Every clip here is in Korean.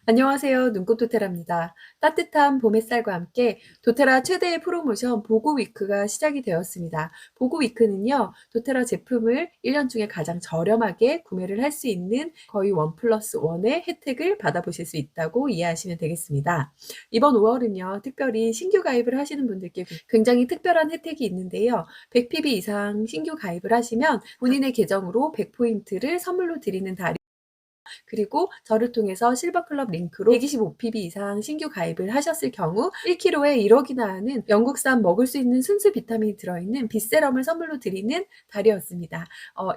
안녕하세요. 눈꽃 도테라입니다. 따뜻한 봄 햇살과 함께 도테라 최대의 프로모션 보고 위크가 시작이 되었습니다. 보고 위크는요, 도테라 제품을 1년 중에 가장 저렴하게 구매를 할 수 있는 거의 1+1의 혜택을 받아보실 수 있다고 이해하시면 되겠습니다. 이번 5월은요, 특별히 신규 가입을 하시는 분들께 굉장히 특별한 혜택이 있는데요. 100PB 이상 신규 가입을 하시면 본인의 계정으로 100포인트를 선물로 드리는 달이 그리고 저를 통해서 실버클럽 링크로 125PB 이상 신규 가입을 하셨을 경우 1kg에 1억이나 하는 영국산 먹을 수 있는 순수 비타민이 들어있는 비세럼을 선물로 드리는 달이었습니다.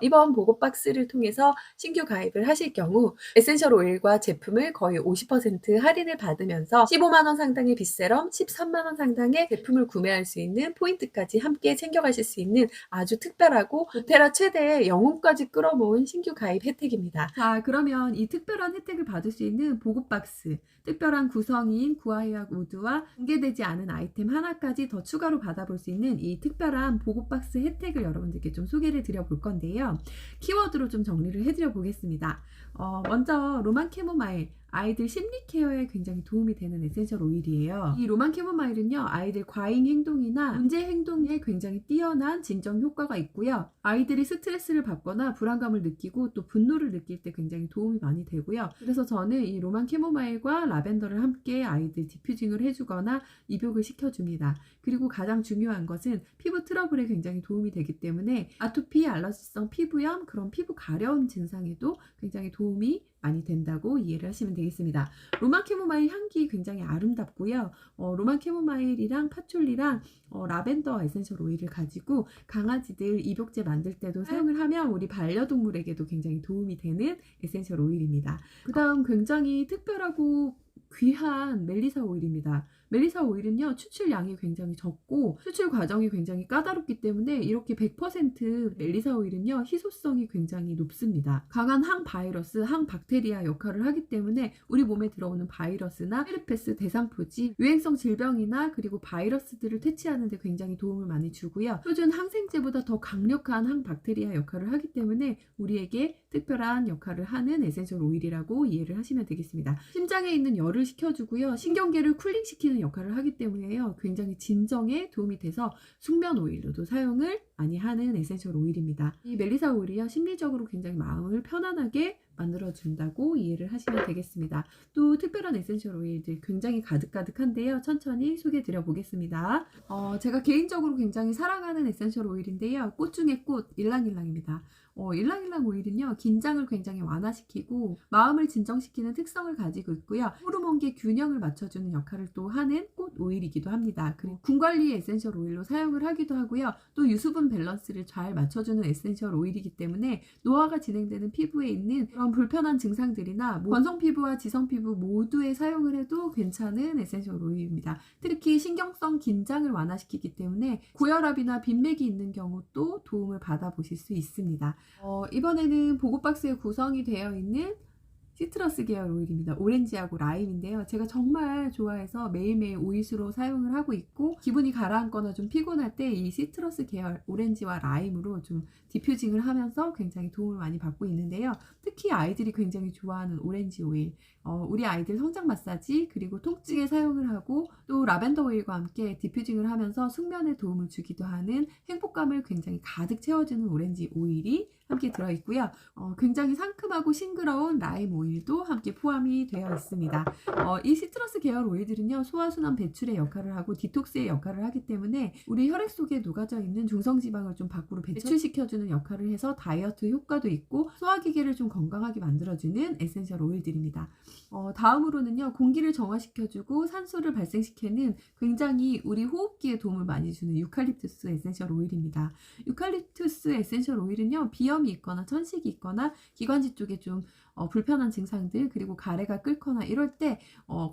이번 보고 박스를 통해서 신규 가입을 하실 경우 에센셜 오일과 제품을 거의 50% 할인을 받으면서 15만 원 상당의 비세럼, 13만 원 상당의 제품을 구매할 수 있는 포인트까지 함께 챙겨가실 수 있는 아주 특별하고 도테라 최대의 영혼까지 끌어모은 신규 가입 혜택입니다. 자, 그러면 이 특별한 혜택을 받을 수 있는 보급 박스, 특별한 구성인 구아유약 우드와 공개되지 않은 아이템 하나까지 더 추가로 받아볼 수 있는 이 특별한 보급 박스 혜택을 여러분들께 좀 소개를 드려볼 건데요. 키워드로 좀 정리를 해드려 보겠습니다. 먼저 로만 캐모마일, 아이들 심리 케어에 굉장히 도움이 되는 에센셜 오일이에요. 이 로만 캐모마일은요, 아이들 과잉 행동이나 문제 행동에 굉장히 뛰어난 진정 효과가 있고요. 아이들이 스트레스를 받거나 불안감을 느끼고 또 분노를 느낄 때 굉장히 도움이 많이 되고요. 그래서 저는 이 로만 캐모마일과 라벤더를 함께 아이들 디퓨징을 해주거나 입욕을 시켜줍니다. 그리고 가장 중요한 것은 피부 트러블에 굉장히 도움이 되기 때문에 아토피, 알러지성 피부염, 그런 피부 가려움 증상에도 굉장히 도움이 많이 된다고 이해를 하시면 되겠습니다. 로만 캐모마일 향기 굉장히 아름답고요. 로만 캐모마일이랑 파촐리랑 라벤더 에센셜 오일을 가지고 강아지들 입욕제 만들 때도 사용을 하면 우리 반려동물에게도 굉장히 도움이 되는 에센셜 오일입니다. 그 다음 굉장히 특별하고 귀한 멜리사 오일입니다. 멜리사 오일은요, 추출량이 굉장히 적고 추출 과정이 굉장히 까다롭기 때문에 이렇게 100% 멜리사 오일은요, 희소성이 굉장히 높습니다. 강한 항바이러스, 항박테리아 역할을 하기 때문에 우리 몸에 들어오는 바이러스나 헤르페스, 대상포지, 유행성 질병이나 그리고 바이러스들을 퇴치하는 데 굉장히 도움을 많이 주고요. 표준 항생제보다 더 강력한 항박테리아 역할을 하기 때문에 우리에게 특별한 역할을 하는 에센셜 오일이라고 이해를 하시면 되겠습니다. 심장에 있는 열을 식혀주고요. 신경계를 쿨링시키는 역할을 하기 때문에요. 굉장히 진정에 도움이 돼서 숙면 오일로도 사용을 많이 하는 에센셜 오일입니다. 이 멜리사 오일이요, 심리적으로 굉장히 마음을 편안하게 만들어준다고 이해를 하시면 되겠습니다. 또 특별한 에센셜 오일들 굉장히 가득가득한데요. 천천히 소개해 드려 보겠습니다. 제가 개인적으로 굉장히 사랑하는 에센셜 오일인데요. 꽃 중에 꽃, 일랑일랑입니다. 일랑일랑 오일은요, 긴장을 굉장히 완화시키고 마음을 진정시키는 특성을 가지고 있고요. 호르몬계 균형을 맞춰주는 역할을 또 하는 꽃 오일이기도 합니다. 그리고 군관리 에센셜 오일로 사용을 하기도 하고요. 또 유수분 밸런스를 잘 맞춰주는 에센셜 오일이기 때문에 노화가 진행되는 피부에 있는 그런 불편한 증상들이나 건성 피부와 지성 피부 모두에 사용을 해도 괜찮은 에센셜 오일입니다. 특히 신경성 긴장을 완화시키기 때문에 고혈압이나 빈맥이 있는 경우도 도움을 받아보실 수 있습니다. 이번에는 보고박스에 구성이 되어 있는 시트러스 계열 오일입니다. 오렌지하고 라임인데요. 제가 정말 좋아해서 매일매일 오일수로 사용을 하고 있고 기분이 가라앉거나 좀 피곤할 때 이 시트러스 계열 오렌지와 라임으로 좀 디퓨징을 하면서 굉장히 도움을 많이 받고 있는데요. 특히 아이들이 굉장히 좋아하는 오렌지 오일, 우리 아이들 성장 마사지 그리고 통증에 사용을 하고 또 라벤더 오일과 함께 디퓨징을 하면서 숙면에 도움을 주기도 하는 행복감을 굉장히 가득 채워주는 오렌지 오일이 함께 들어있고요. 굉장히 상큼하고 싱그러운 라임 오일도 함께 포함이 되어 있습니다. 이 시트러스 계열 오일들은요, 소화순환 배출의 역할을 하고 디톡스의 역할을 하기 때문에 우리 혈액 속에 녹아져 있는 중성지방을 좀 밖으로 배출시켜주는 역할을 해서 다이어트 효과도 있고 소화기계를 좀 건강하게 만들어주는 에센셜 오일들입니다. 다음으로는요, 공기를 정화시켜주고 산소를 발생시키는 굉장히 우리 호흡기에 도움을 많이 주는 유칼립투스 에센셜 오일입니다. 유칼립투스 에센셜 오일은요, 비염이 있거나 천식이 있거나 기관지 쪽에 좀 불편한 증상들 그리고 가래가 끓거나 이럴 때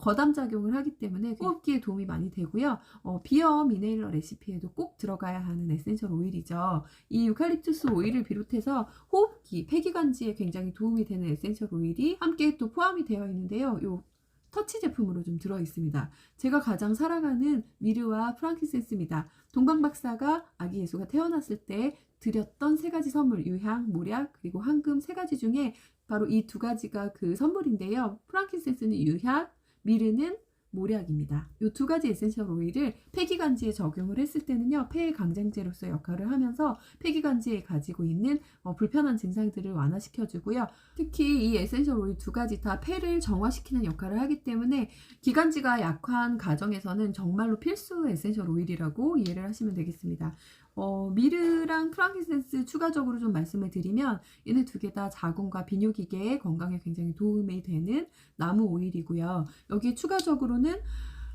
거담 작용을 하기 때문에 호흡기에 도움이 많이 되고요. 비염 이네일러 레시피에도 꼭 들어가야 하는 에센셜 오일이죠. 이 유칼립투스 오일을 비롯해서 호흡기, 폐기관지에 굉장히 도움이 되는 에센셜 오일이 함께 또 포함이 되어 있는데요. 요 터치 제품으로 좀 들어 있습니다. 제가 가장 사랑하는 미르와 프랑키센스입니다. 동방박사가 아기 예수가 태어났을 때 드렸던 세 가지 선물, 유향, 모략, 그리고 황금 세 가지 중에 바로 이 두 가지가 그 선물인데요. 프랑킨센스는 유향, 미르는 모략입니다. 이 두 가지 에센셜 오일을 폐기관지에 적용을 했을 때는요, 폐의 강장제로서 역할을 하면서 폐기관지에 가지고 있는 불편한 증상들을 완화시켜주고요. 특히 이 에센셜 오일 두 가지 다 폐를 정화시키는 역할을 하기 때문에 기관지가 약한 가정에서는 정말로 필수 에센셜 오일이라고 이해를 하시면 되겠습니다. 미르랑 프랑킨센스 추가적으로 좀 말씀을 드리면 얘네 두 개 다 자궁과 비뇨기계의 건강에 굉장히 도움이 되는 나무 오일이고요. 여기에 추가적으로는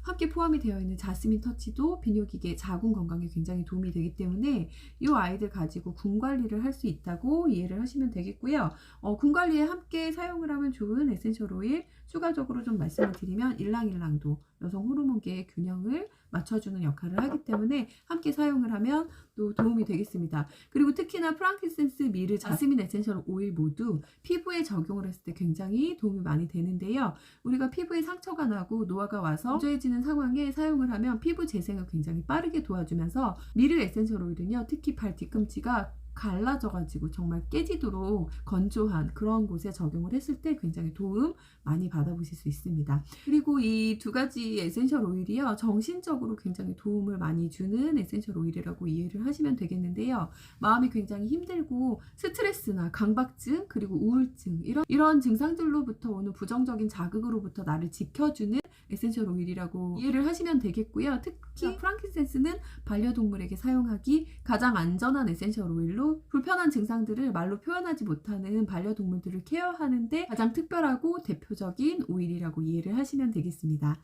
함께 포함이 되어 있는 자스민 터치도 비뇨기계 자궁 건강에 굉장히 도움이 되기 때문에 이 아이들 가지고 군 관리를 할 수 있다고 이해를 하시면 되겠고요. 군 관리에 함께 사용을 하면 좋은 에센셜 오일 추가적으로 좀 말씀을 드리면 일랑일랑도 여성 호르몬계의 균형을 맞춰주는 역할을 하기 때문에 함께 사용을 하면 또 도움이 되겠습니다. 그리고 특히나 프랑킨센스, 미르, 자스민 에센셜 오일 모두 피부에 적용을 했을 때 굉장히 도움이 많이 되는데요. 우리가 피부에 상처가 나고 노화가 와서 건조해지는 상황에 사용을 하면 피부 재생을 굉장히 빠르게 도와주면서 미르 에센셜 오일은요, 특히 발 뒤꿈치가 갈라져가지고 정말 깨지도록 건조한 그런 곳에 적용을 했을 때 굉장히 도움 많이 받아보실 수 있습니다. 그리고 이 두 가지 에센셜 오일이요, 정신적으로 굉장히 도움을 많이 주는 에센셜 오일이라고 이해를 하시면 되겠는데요. 마음이 굉장히 힘들고 스트레스나 강박증 그리고 우울증 이런 증상들로부터 오는 부정적인 자극으로부터 나를 지켜주는 에센셜 오일이라고 이해를 하시면 되겠고요. 특히 프랑킨센스는 반려동물에게 사용하기 가장 안전한 에센셜 오일로 불편한 증상들을 말로 표현하지 못하는 반려동물들을 케어하는데 가장 특별하고 대표적인 오일이라고 이해를 하시면 되겠습니다.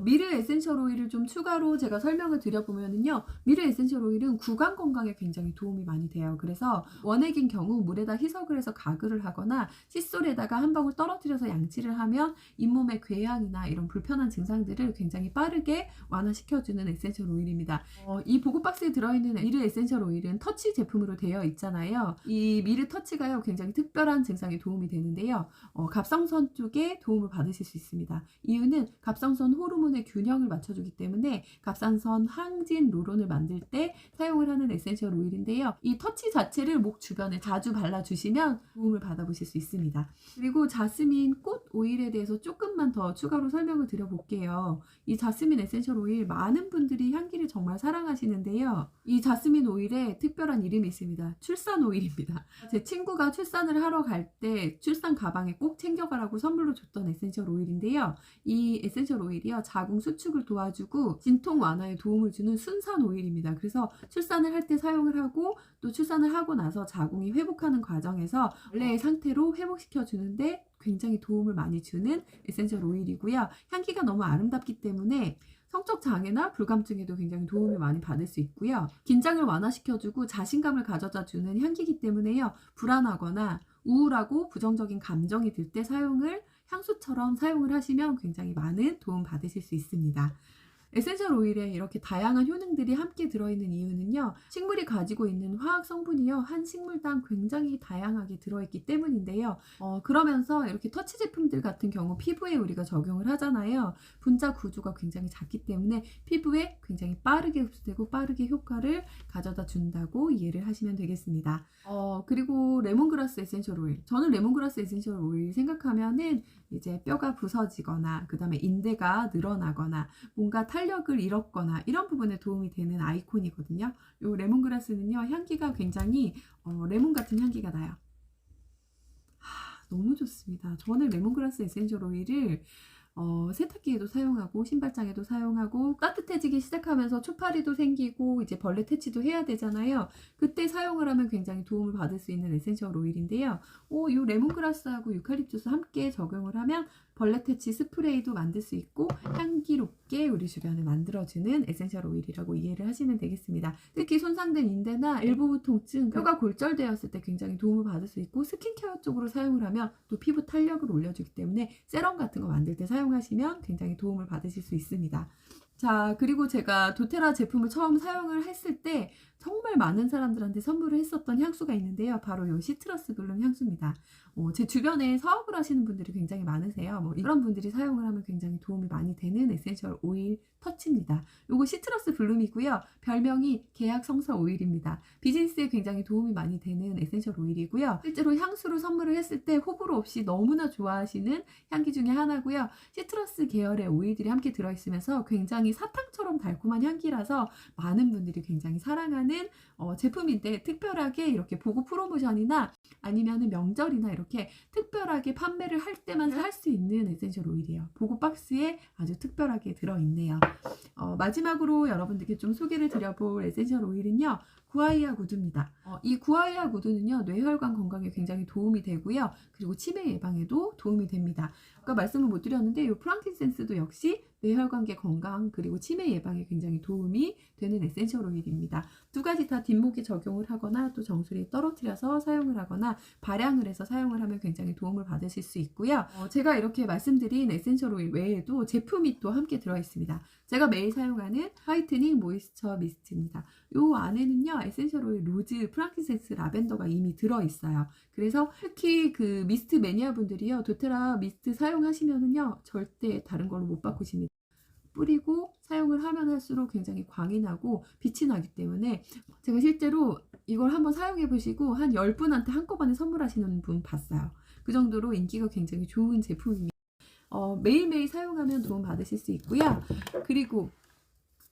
미르 에센셜 오일을 좀 추가로 제가 설명을 드려보면요. 미르 에센셜 오일은 구강 건강에 굉장히 도움이 많이 돼요. 그래서 원액인 경우 물에다 희석을 해서 가글을 하거나 칫솔에다가 한 방울 떨어뜨려서 양치를 하면 잇몸의 궤양이나 이런 불편한 증상들을 굉장히 빠르게 완화시켜주는 에센셜 오일입니다. 이 보고 박스에 들어있는 미르 에센셜 오일은 터치 제품으로 되어 있잖아요. 이 미르 터치가요, 굉장히 특별한 증상에 도움이 되는데요. 갑상선 쪽에 도움을 받으실 수 있습니다. 이유는 갑상선 호르몬의 균형을 맞춰주기 때문에 갑상선 항진 룰론을 만들 때 사용을 하는 에센셜 오일인데요. 이 터치 자체를 목 주변에 자주 발라주시면 도움을 받아보실 수 있습니다. 그리고 자스민 꽃 오일에 대해서 조금만 더 추가로 설명을 드려볼게요. 이 자스민 에센셜 오일 많은 분들이 향기를 정말 사랑하시는데요. 이 자스민 오일에 특별한 이름이 있습니다. 출산 오일입니다. 제 친구가 출산을 하러 갈 때 출산 가방에 꼭 챙겨가라고 선물로 줬던 에센셜 오일인데요. 이 에센셜 오일이요, 자궁 수축을 도와주고 진통 완화에 도움을 주는 순산 오일입니다. 그래서 출산을 할 때 사용을 하고 또 출산을 하고 나서 자궁이 회복하는 과정에서 원래의 상태로 회복시켜 주는데 굉장히 도움을 많이 주는 에센셜 오일이고요. 향기가 너무 아름답기 때문에 성적 장애나 불감증에도 굉장히 도움을 많이 받을 수 있고요. 긴장을 완화시켜주고 자신감을 가져다 주는 향기이기 때문에요. 불안하거나 우울하고 부정적인 감정이 들 때 향수처럼 사용을 하시면 굉장히 많은 도움 받으실 수 있습니다. 에센셜 오일에 이렇게 다양한 효능들이 함께 들어있는 이유는요, 식물이 가지고 있는 화학 성분이요, 한 식물당 굉장히 다양하게 들어있기 때문인데요. 그러면서 이렇게 터치 제품들 같은 경우 피부에 우리가 적용을 하잖아요. 분자 구조가 굉장히 작기 때문에 피부에 굉장히 빠르게 흡수되고 빠르게 효과를 가져다 준다고 이해를 하시면 되겠습니다. 그리고 레몬그라스 에센셜 오일. 저는 레몬그라스 에센셜 오일 생각하면은 이제 뼈가 부서지거나 그 다음에 인대가 늘어나거나 뭔가 탄력을 잃었거나 이런 부분에 도움이 되는 아이콘이거든요. 이 레몬그라스는요, 향기가 굉장히 레몬 같은 향기가 나요. 너무 좋습니다. 저는 레몬그라스 에센셜 오일을 세탁기에도 사용하고 신발장에도 사용하고 따뜻해지기 시작하면서 초파리도 생기고 이제 벌레 퇴치도 해야 되잖아요. 그때 사용을 하면 굉장히 도움을 받을 수 있는 에센셜 오일인데요. 이 레몬그라스하고 유칼립투스 함께 적용을 하면 벌레 퇴치 스프레이도 만들 수 있고 향기롭게 우리 주변을 만들어주는 에센셜 오일이라고 이해를 하시면 되겠습니다. 특히 손상된 인대나 엘보 통증, 뼈가 골절되었을 때 굉장히 도움을 받을 수 있고 스킨케어 쪽으로 사용을 하면 또 피부 탄력을 올려주기 때문에 세럼 같은 거 만들 때 사용하시면 굉장히 도움을 받으실 수 있습니다. 자, 그리고 제가 도테라 제품을 처음 사용을 했을 때 정말 많은 사람들한테 선물을 했었던 향수가 있는데요. 바로 요 시트러스 블룸 향수입니다. 제 주변에 사업을 하시는 분들이 굉장히 많으세요. 이런 분들이 사용을 하면 굉장히 도움이 많이 되는 에센셜 오일 터치입니다. 요거 시트러스 블룸이고요. 별명이 계약 성사 오일입니다. 비즈니스에 굉장히 도움이 많이 되는 에센셜 오일이고요. 실제로 향수를 선물을 했을 때 호불호 없이 너무나 좋아하시는 향기 중에 하나고요. 시트러스 계열의 오일들이 함께 들어있으면서 굉장히 사탕처럼 달콤한 향기라서 많은 분들이 굉장히 사랑하는 제품인데, 특별하게 이렇게 보고 프로모션이나 아니면 명절이나 이렇게 특별하게 판매를 할 때만 살 수 있는 에센셜 오일이에요. 보고 박스에 아주 특별하게 들어있네요. 마지막으로 여러분들께 좀 소개를 드려볼 에센셜 오일은요, 구아이아 구두입니다. 이 구아이아 구두는요, 뇌혈관 건강에 굉장히 도움이 되고요. 그리고 치매 예방에도 도움이 됩니다. 아까 말씀을 못 드렸는데, 이 프랑킨센스도 역시 뇌혈관계 건강 그리고 치매 예방에 굉장히 도움이 되는 에센셜 오일입니다. 두 가지 다 뒷목에 적용을 하거나 또 정수리에 떨어뜨려서 사용을 하거나 발향을 해서 사용을 하면 굉장히 도움을 받으실 수 있고요. 제가 이렇게 말씀드린 에센셜 오일 외에도 제품이 또 함께 들어있습니다. 제가 매일 사용하는 화이트닝 모이스처 미스트입니다. 이 안에는요, 에센셜 오일 로즈, 프랑킨센스, 라벤더가 이미 들어있어요. 그래서 특히 그 미스트 매니아 분들이요, 도테라 미스트 사용하시면은요, 절대 다른 걸로 못 바꾸십니다. 뿌리고 사용을 하면 할수록 굉장히 광이 나고 빛이 나기 때문에 제가 실제로 이걸 한번 사용해 보시고 한 10분한테 한꺼번에 선물하시는 분 봤어요. 그 정도로 인기가 굉장히 좋은 제품입니다. 매일매일 사용하면 도움 받으실 수 있고요. 그리고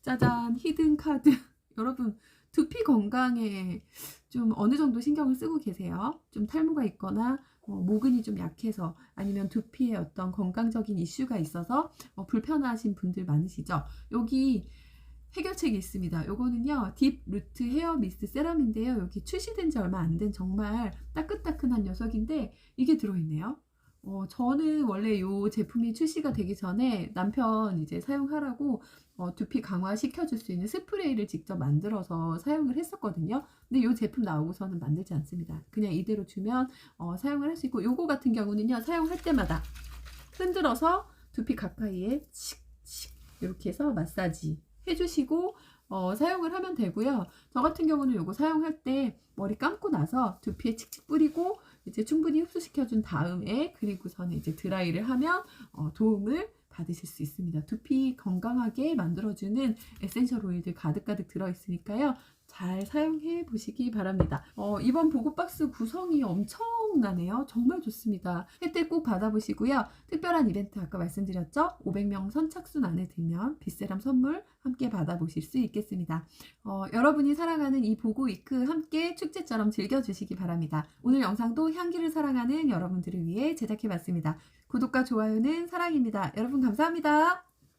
짜잔, 히든 카드. 여러분, 두피 건강에 좀 어느 정도 신경을 쓰고 계세요? 좀 탈모가 있거나 모근이 좀 약해서, 아니면 두피에 어떤 건강적인 이슈가 있어서 불편하신 분들 많으시죠? 여기 해결책이 있습니다. 요거는요, 딥 루트 헤어 미스트 세럼인데요. 여기 출시된 지 얼마 안 된 정말 따끈따끈한 녀석인데 이게 들어있네요. 저는 원래 이 제품이 출시가 되기 전에 남편 이제 사용하라고 두피 강화 시켜줄 수 있는 스프레이를 직접 만들어서 사용을 했었거든요. 근데 이 제품 나오고서는 만들지 않습니다. 그냥 이대로 주면 사용을 할 수 있고, 요거 같은 경우는요, 사용할 때마다 흔들어서 두피 가까이에 칙칙 이렇게 해서 마사지 해주시고 사용을 하면 되고요. 저 같은 경우는 요거 사용할 때 머리 감고 나서 두피에 칙칙 뿌리고 이제 충분히 흡수시켜준 다음에, 그리고서는 이제 드라이를 하면 도움을 받으실 수 있습니다. 두피 건강하게 만들어주는 에센셜 오일들 가득가득 들어있으니까요. 잘 사용해 보시기 바랍니다. 이번 보고박스 구성이 엄청나네요. 정말 좋습니다. 혜택 꼭 받아보시고요. 특별한 이벤트 아까 말씀드렸죠? 500명 선착순 안에 들면 빗세람 선물 함께 받아보실 수 있겠습니다. 여러분이 사랑하는 이 보고위크 함께 축제처럼 즐겨주시기 바랍니다. 오늘 영상도 향기를 사랑하는 여러분들을 위해 제작해봤습니다. 구독과 좋아요는 사랑입니다. 여러분 감사합니다.